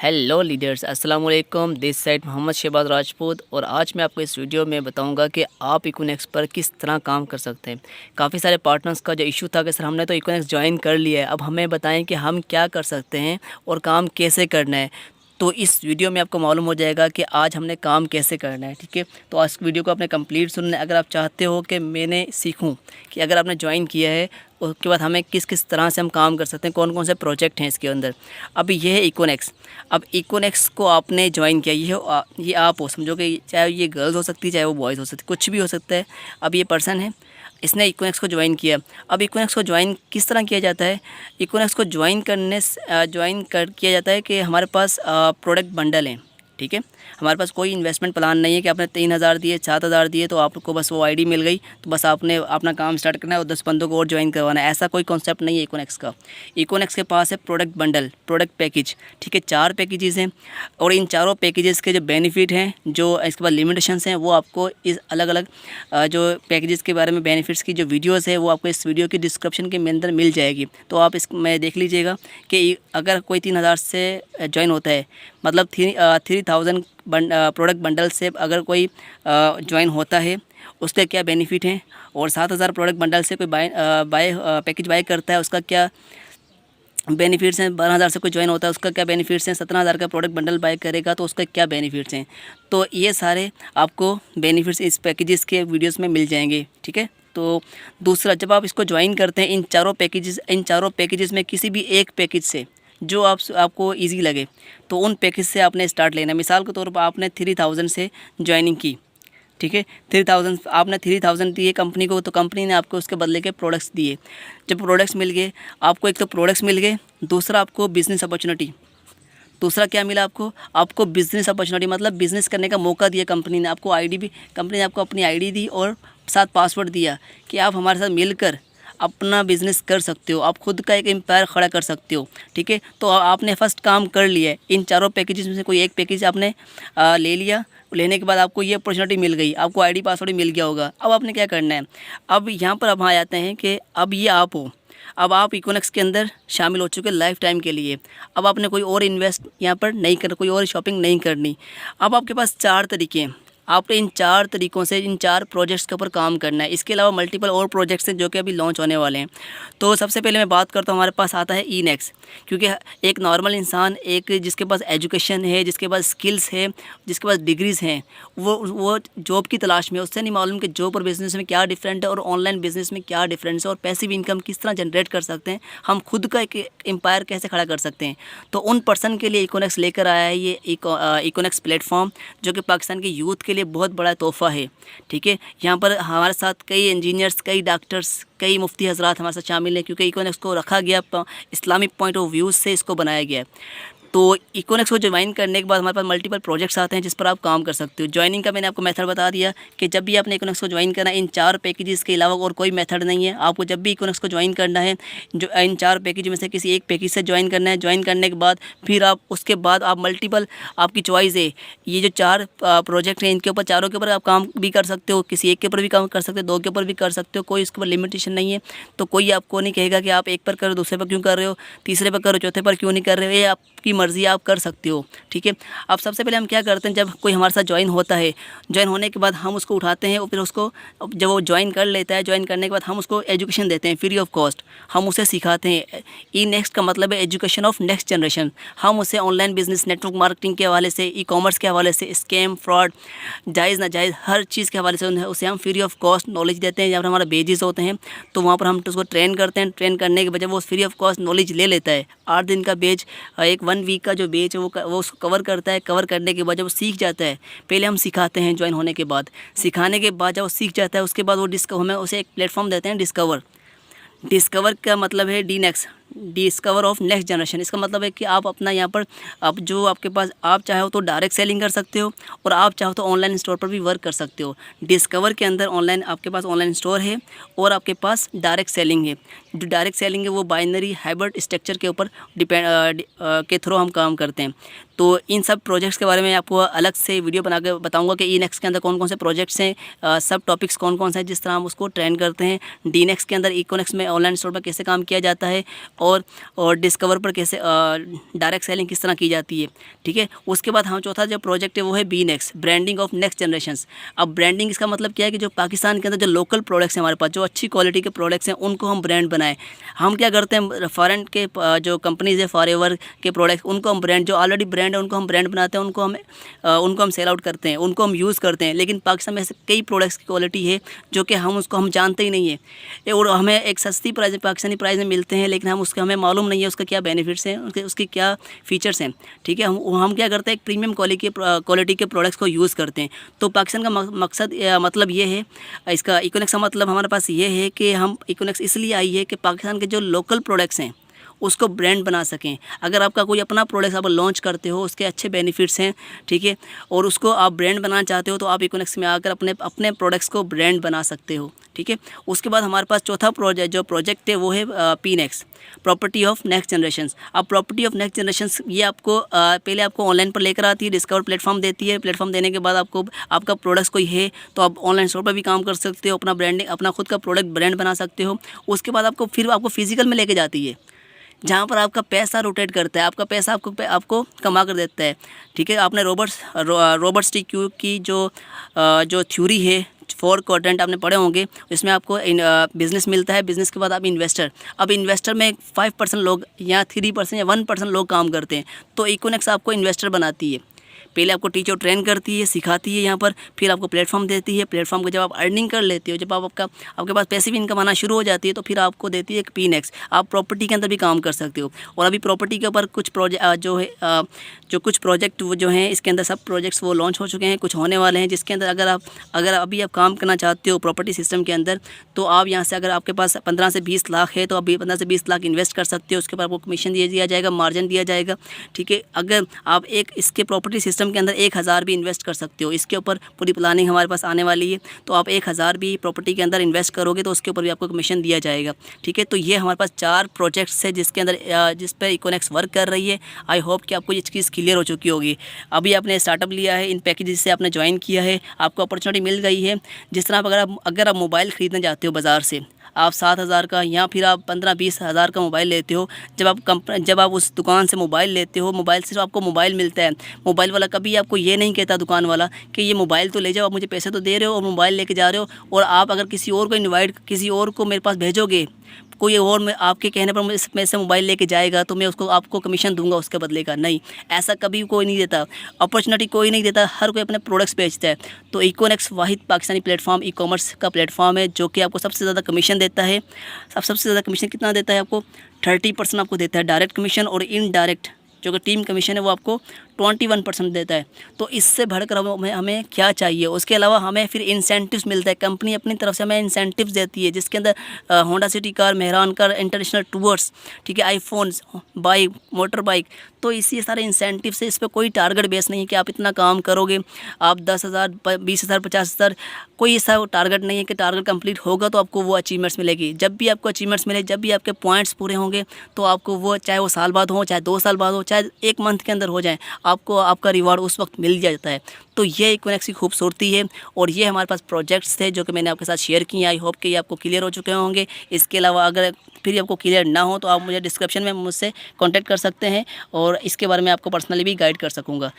Hello leaders, अस्सलाम वालेकुम। This side Mohammad Shahbaz Rajput और आज मैं आपको इस वीडियो में बताऊंगा कि आप इकोनेक्स पर किस तरह काम कर सकते हैं। काफ़ी सारे पार्टनर्स का जो इशू था कि सर हमने तो इकोनेक्स ज्वाइन कर लिया है, अब हमें बताएं कि हम क्या कर सकते हैं और काम कैसे करना है। तो इस वीडियो में आपको मालूम हो जाएगा कि आज हमने काम कैसे करना है। ठीक है, तो आज वीडियो को आपने कंप्लीट सुनना है। अगर आप चाहते हो कि मैंने सीखूं कि अगर आपने ज्वाइन किया है उसके बाद हमें किस किस तरह से हम काम कर सकते हैं, कौन कौन से प्रोजेक्ट हैं इसके अंदर। अब ये है इकोनेक्स। अब इकोनेक्स को आपने ज्वाइन किया, ये आप हो, समझो कि चाहे ये गर्ल्स हो सकती है, चाहे वो बॉयज़ हो सकती है, कुछ भी हो सकता है। अब ये पर्सन है, इसने इकोनेक्स को ज्वाइन किया। अब इकोनेक्स को ज्वाइन किस तरह किया जाता है? इकोनेक्स को ज्वाइन करने से किया जाता है कि हमारे पास प्रोडक्ट बंडल हैं। ठीक है, हमारे पास कोई इन्वेस्टमेंट प्लान नहीं है कि आपने 3,000 दिए, 7,000 दिए तो आपको बस वो आईडी मिल गई तो बस आपने अपना काम स्टार्ट करना है और 10 बंदों को और ज्वाइन करवाना है। ऐसा कोई कॉन्सेप्ट नहीं है इकोनेक्स का। इकोनेक्स के पास है प्रोडक्ट बंडल, प्रोडक्ट पैकेज। ठीक है, 4 पैकेजेस हैं और इन चारों पैकेजेस के जो बेनिफिट हैं, जो इसके बाद लिमिटेशंस हैं, वो आपको इस अलग अलग जो पैकेजेस के बारे में बेनिफिट्स की जो वीडियोज़ है वो आपको इस वीडियो की डिस्क्रिप्शन के अंदर मिल जाएगी। तो आप इसमें देख लीजिएगा कि अगर कोई 3,000 से ज्वाइन होता है, मतलब 3,000 प्रोडक्ट बंडल से अगर कोई ज्वाइन होता है उसके क्या बेनिफिट हैं, और 7,000 प्रोडक्ट बंडल से कोई पैकेज बाय करता है उसका क्या बेनिफिट्स हैं, 12,000 से कोई ज्वाइन होता है उसका क्या बेनिफिट्स हैं, 17,000 का प्रोडक्ट बंडल बाय करेगा तो उसका क्या बेनिफिट्स हैं। तो ये सारे आपको बेनिफिट्स इस पैकेजेस के वीडियोस में मिल जाएंगे। ठीक है, तो दूसरा, जब आप इसको ज्वाइन करते हैं इन चारों पैकेजेस में किसी भी एक पैकेज से जो आपको इजी लगे तो उन पैकेज से आपने स्टार्ट लेना है। मिसाल के तौर पर आपने 3,000 से ज्वाइनिंग की। ठीक है, 3,000 दिए कंपनी को, तो कंपनी ने आपको उसके बदले के प्रोडक्ट्स दिए। जब प्रोडक्ट्स मिल गए आपको, एक तो प्रोडक्ट्स मिल गए, दूसरा आपको बिज़नेस अपॉर्चुनिटी। दूसरा क्या मिला आपको बिज़नेस अपॉर्चुनिटी, मतलब बिज़नेस करने का मौका दिया कंपनी ने आपको। कंपनी ने आपको अपनी आईडी दी और साथ पासवर्ड दिया कि आप हमारे साथ मिलकर अपना बिज़नेस कर सकते हो, आप खुद का एक एम्पायर खड़ा कर सकते हो। ठीक है, तो आपने फ़र्स्ट काम कर लिया है। इन चारों पैकेजेस में से कोई एक पैकेज आपने ले लिया। लेने के बाद आपको ये अपॉर्चुनिटी मिल गई, आपको आईडी पासवर्ड मिल गया होगा। अब आपने क्या करना है? अब यहाँ पर अब आ जाते हैं कि अब ये आप हो, अब आप इकोनेक्स के अंदर शामिल हो चुके लाइफ टाइम के लिए। अब आपने कोई और इन्वेस्ट यहाँ पर नहीं करना, कोई और शॉपिंग नहीं करनी। अब आपके पास 4 तरीके हैं, आपने इन 4 तरीक़ों से इन 4 प्रोजेक्ट्स के ऊपर काम करना है। इसके अलावा मल्टीपल और प्रोजेक्ट्स हैं जो कि अभी लॉन्च होने वाले हैं। तो सबसे पहले मैं बात करता हूँ, हमारे पास आता है इनेक्स। क्योंकि एक नॉर्मल इंसान, एक जिसके पास एजुकेशन है, जिसके पास स्किल्स है, जिसके पास डिग्रीज़ हैं, वो जॉब की तलाश में, उससे नहीं मालूम कि जॉब और बिज़नेस में क्या डिफरेंट है और ऑनलाइन बिज़नेस में क्या डिफरेंस है और पैसिव इनकम किस तरह जनरेट कर सकते हैं, हम खुद का एक एम्पायर कैसे खड़ा कर सकते हैं। तो उन पर्सन के लिए इकोनेक्स लेकर आया है ये इकोनेक्स प्लेटफॉर्म, जो कि पाकिस्तान के यूथ के लिए बहुत बड़ा तोहफ़ा है। ठीक है, यहाँ पर हमारे साथ कई इंजीनियर्स, कई डॉक्टर्स, कई मुफ्ती हजरात हमारे साथ शामिल हैं, क्योंकि इकोनेक्स को रखा गया इस्लामिक पॉइंट ऑफ व्यू से इसको बनाया गया है। तो इकोनेक्स को ज्वाइन करने के बाद हमारे पास मल्टीपल प्रोजेक्ट्स आते हैं जिस पर आप काम कर सकते हो। ज्वाइनिंग का मैंने आपको मेथड बता दिया कि जब भी आपने इकोनेक्स को ज्वाइन करना है, इन 4 पैकेजेस के अलावा और कोई मेथड नहीं है। आपको जब भी इकोनेक्स को ज्वाइन करना है, जो इन 4 पैकेज में से किसी एक पैकेज से ज्वाइन करना है। ज्वाइन करने के बाद फिर उसके बाद आप मल्टीपल, आपकी चॉइस है। ये जो 4 प्रोजेक्ट हैं, इनके ऊपर, चारों के ऊपर आप काम भी कर सकते हो, किसी एक के ऊपर भी काम कर सकते हो, 2 के ऊपर भी कर सकते हो, कोई इसके ऊपर लिमिटेशन नहीं है। तो कोई आपको नहीं कहेगा कि आप एक पर करो, दूसरे पर क्यों कर रहे हो, तीसरे पर करो, चौथे पर क्यों नहीं कर रहे हो। ये आपकी मर्ज़ी, आप कर सकते हो। ठीक है, अब सबसे पहले हम क्या करते हैं, जब कोई हमारे साथ ज्वाइन होता है, ज्वाइन होने के बाद हम उसको उठाते हैं और फिर उसको, जब वो ज्वाइन कर लेता है, ज्वाइन करने के बाद हम उसको एजुकेशन देते हैं फ्री ऑफ कॉस्ट। हम उसे सिखाते हैं। ई नेक्स्ट का मतलब है एजुकेशन ऑफ नेक्स्ट जनरेशन। हम उसे ऑनलाइन बिजनेस, नेटवर्क मार्केटिंग के हवाले से, ई कॉमर्स के हवाले से, स्कैम, फ्रॉड, जायज़ नाजायज़ हर चीज़ के हवाले से उसे हम फ्री ऑफ कॉस्ट नॉलेज देते हैं। जहाँ पर हमारा बेजिस होते हैं तो वहाँ पर हम उसको ट्रेन करते हैं। ट्रेन करने के बाद जब वो फ्री ऑफ कॉस्ट नॉलेज ले लेता है, 8 दिन का बेच, 1 वीक का जो बेच है वो उसको कवर करता है। कवर करने के बाद जब वो सीख जाता है, पहले हम सिखाते हैं ज्वाइन होने के बाद, सिखाने के बाद जब वो सीख जाता है उसके बाद वो हमें उसे एक प्लेटफॉर्म देते हैं, डिस्कवर का मतलब है डीनेक्स, डिस्कवर ऑफ नेक्स्ट जनरेशन। इसका मतलब है कि आप अपना यहाँ पर, आप जो आपके पास, आप चाहो तो डायरेक्ट सेलिंग कर सकते हो और आप चाहो तो ऑनलाइन स्टोर पर भी वर्क कर सकते हो। डिस्कवर के अंदर ऑनलाइन, आपके पास ऑनलाइन स्टोर है और आपके पास डायरेक्ट सेलिंग है। जो डायरेक्ट सेलिंग है वो बाइनरी हाइब्रिड स्ट्रक्चर के ऊपर के थ्रू हम काम करते हैं। तो इन सब प्रोजेक्ट्स के बारे में आपको अलग से वीडियो बना के बताऊँगा कि इनेक्स के अंदर कौन कौन से प्रोजेक्ट्स हैं, सब टॉपिक्स कौन कौन से हैं, जिस तरह हम उसको ट्रेन करते हैं। डीनेक्स के अंदर, इकोनेक्स में ऑनलाइन स्टोर पर कैसे काम किया जाता है और डिस्कवर पर कैसे डायरेक्ट सेलिंग किस तरह की जाती है, ठीक है। उसके बाद हम चौथा जो प्रोजेक्ट है वो है BNext, branding of next generations. अब ब्रांडिंग इसका मतलब क्या है कि जो पाकिस्तान के अंदर जो लोकल प्रोडक्ट्स हैं हमारे पास, जो अच्छी क्वालिटी के प्रोडक्ट्स हैं, उनको हम ब्रांड बनाएं। हम क्या करते हैं, फॉरेन के जो कंपनीज है फॉरएवर के प्रोडक्ट्स, उनको हम ब्रांड, जो ऑलरेडी ब्रांड है उनको हम ब्रांड बनाते हैं, उनको हम सेल आउट करते हैं, उनको हम यूज़ करते हैं। लेकिन पाकिस्तान में ऐसे कई प्रोडक्ट्स की क्वालिटी है जो कि हम जानते ही नहीं है, और हमें एक सस्ती प्राइस पाकिस्तानी प्राइस में मिलते हैं, लेकिन हमें मालूम नहीं है उसका क्या बेनिफिट्स हैं, उसके क्या फीचर्स हैं, ठीक है। हम क्या करते हैं, एक प्रीमियम क्वालिटी के प्रोडक्ट्स को यूज़ करते हैं। तो पाकिस्तान का मकसद मतलब ये है, इसका इकोनेक्स का मतलब हमारे पास ये है कि हम इकोनेक्स इसलिए आई है कि पाकिस्तान के जो लोकल प्रोडक्ट्स हैं उसको ब्रांड बना सकें। अगर आपका कोई अपना प्रोडक्ट आप लॉन्च करते हो, उसके अच्छे बेनिफिट्स हैं, ठीक है, और उसको आप ब्रांड बनाना चाहते हो, तो आप इकोनेक्स में आकर अपने प्रोडक्ट्स को ब्रांड बना सकते हो, ठीक है। उसके बाद हमारे पास चौथा प्रोजेक्ट है वो है PNext, property of next generations. अब प्रॉपर्टी ऑफ नेक्स्ट जनरेशंस ये आपको पहले आपको ऑनलाइन पर लेकर आती है, डिस्कवर प्लेटफॉर्म देती है। प्लेटफॉर्म देने के बाद आपका प्रोडक्ट्स कोई है तो आप ऑनलाइन स्टोर पर भी काम कर सकते हो, अपना खुद का प्रोडक्ट ब्रांड बना सकते हो। उसके बाद आपको फिजिकल में लेके जाती है, जहाँ पर आपका पैसा रोटेट करता है, आपका पैसा आपको कमा कर देता है, ठीक है। आपने रॉबर्ट टी की जो थ्योरी है, 4 क्वाड्रेंट आपने पढ़े होंगे, इसमें आपको बिज़नेस मिलता है, बिज़नेस के बाद आप इन्वेस्टर। अब इन्वेस्टर में 5% लोग या 3% या 1% लोग काम करते हैं, तो इकोनेक्स आपको इन्वेस्टर बनाती है। पहले आपको टीचर ट्रेन करती है, सिखाती है यहाँ पर, फिर आपको प्लेटफॉर्म देती है। प्लेटफॉर्म को जब आप अर्निंग कर लेते हो, जब आपके पास पैसिव इनकम आना शुरू हो जाती है, तो फिर आपको देती है एक PNext। आप प्रॉपर्टी के अंदर भी काम कर सकते हो। और अभी प्रॉपर्टी के ऊपर कुछ प्रोजेक्ट जो हैं, इसके अंदर सब प्रोजेक्ट्स वो लॉन्च हो चुके हैं, कुछ होने वाले हैं, जिसके अंदर अगर अभी आप काम करना चाहते हो प्रॉपर्टी सिस्टम के अंदर, तो आप यहाँ से, अगर आपके पास 15 से 20 लाख है, तो आप 15 से 20 लाख इन्वेस्ट कर सकते हो। उसके बाद आपको कमीशन दिया जाएगा, मार्जिन दिया जाएगा, ठीक है। अगर आप इसके प्रॉपर्टी सिस्टम के अंदर 1000 भी इन्वेस्ट कर सकते हो। इसके ऊपर पूरी प्लानिंग हमारे पास आने वाली है, तो आप 1000 भी प्रॉपर्टी के अंदर इन्वेस्ट करोगे तो उसके ऊपर भी आपको कमीशन दिया जाएगा, ठीक है। तो ये हमारे पास 4 प्रोजेक्ट्स है जिस पर इकोनेक्स वर्क कर रही है। आई होप कि आपको ये चीज़ क्लियर हो चुकी होगी। अभी आपने स्टार्टअप लिया है, इन पैकेजेस से आपने ज्वाइन किया है, आपको अपॉर्चुनिटी मिल गई है। जिस तरह अगर आप मोबाइल ख़रीदने जाते हो बाज़ार से, आप 7,000 का या फिर आप 15-20 हज़ार का मोबाइल लेते हो, जब आप उस दुकान से मोबाइल लेते हो, मोबाइल सिर्फ आपको मोबाइल मिलता है। मोबाइल वाला कभी आपको ये नहीं कहता, दुकान वाला, कि ये मोबाइल तो ले जाओ, आप मुझे पैसे तो दे रहे हो और मोबाइल लेके जा रहे हो, और आप अगर किसी और को मेरे पास भेजोगे, कोई और मैं आपके कहने पर मेरे से मोबाइल लेके जाएगा, तो मैं आपको कमीशन दूंगा उसके बदले का। नहीं, ऐसा कभी कोई नहीं देता, अपॉर्चुनिटी कोई नहीं देता, हर कोई अपने प्रोडक्ट्स बेचता है। तो इकोनेक्स वाहिद पाकिस्तानी प्लेटफॉर्म, ई-कॉमर्स का प्लेटफॉर्म है जो कि आपको सबसे ज़्यादा कमीशन देता है। सबसे ज़्यादा कमीशन कितना देता है आपको? 30% आपको देता है डायरेक्ट कमीशन, और इनडायरेक्ट जो कि टीम कमीशन है वो आपको 21% देता है। तो इससे बढ़कर हमें क्या चाहिए? उसके अलावा हमें फिर इंसेंटिव्स मिलता है, कंपनी अपनी तरफ से हमें इंसेंटिव्स देती है, जिसके अंदर Honda city car, Mehran car, international tours, ठीक है, आईफोन्स, बाइक, मोटर बाइक। तो इसी सारे इंसेंटिव से, इस पर कोई टारगेट बेस नहीं कि आप इतना काम करोगे, आप 10,000, 20,000, 50,000, कोई ऐसा टारगेट नहीं है कि टारगेट कंप्लीट होगा तो आपको वो अचीवमेंट्स मिलेगी। जब भी आपको अचीवमेंट्स मिले, जब भी आपके पॉइंट्स पूरे होंगे, तो आपको वो, चाहे वो साल बाद हो, चाहे 2 साल बाद हो, चाहे 1 मंथ के अंदर हो जाए, आपको आपका रिवार्ड उस वक्त मिल जाता है। तो ये इकोनेक्स की खूबसूरती है, और ये हमारे पास प्रोजेक्ट्स थे जो कि मैंने आपके साथ शेयर किए। आई होप कि ये आपको क्लियर हो चुके होंगे। इसके अलावा अगर फिर आपको क्लियर ना हो तो आप मुझे डिस्क्रिप्शन में मुझसे कॉन्टैक्ट कर सकते हैं, और इसके बारे में आपको पर्सनली भी गाइड कर सकूँगा।